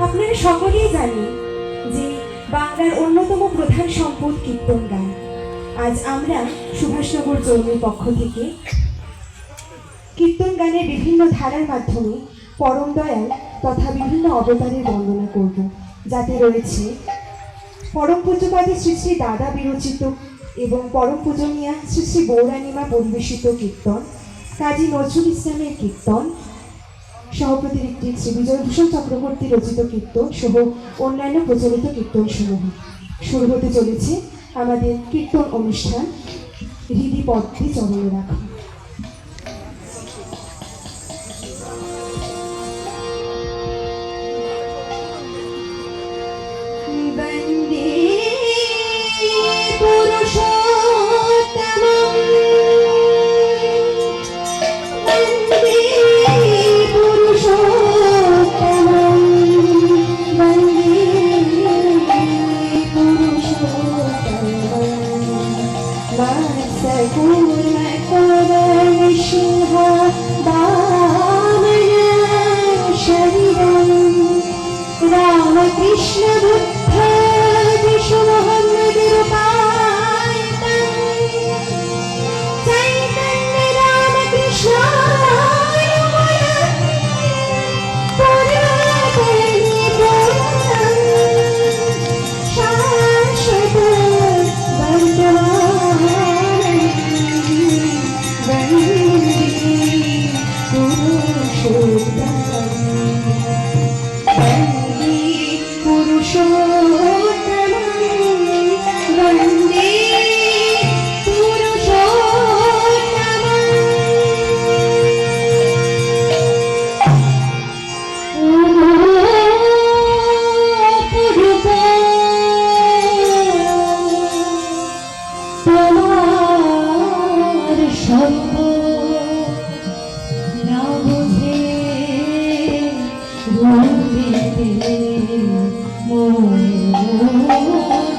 আপনারা সকলেই জানেন যে বাংলার অন্যতম প্রধান সম্পদ কীর্তন গান। আজ আমরা সুভাষনগর জৌনের পক্ষ থেকে কীর্তন গানের বিভিন্ন ধারার মাধ্যমে পরম দয়াল তথা বিভিন্ন অবতারের বন্দনা করব, যাতে রয়েছে পরম পূজ্যপাদে শ্রী শ্রী দাদা বিরচিত এবং পরম পূজনীয়া শ্রী শ্রী গৌরানীমা পরিবেশিত কীর্তন, কাজী নজরুল ইসলামের কীর্তন, সহপ্রতিনিধি শ্রী বিজয়ভূষণ চক্রবর্তী রচিত কীর্তন সহ অন্যান্য প্রচলিত কীর্তন সমূহ। শুরু হতে চলেছে আমাদের কীর্তন অনুষ্ঠান। হৃদি পদ্মে চরণে রাখা। Oh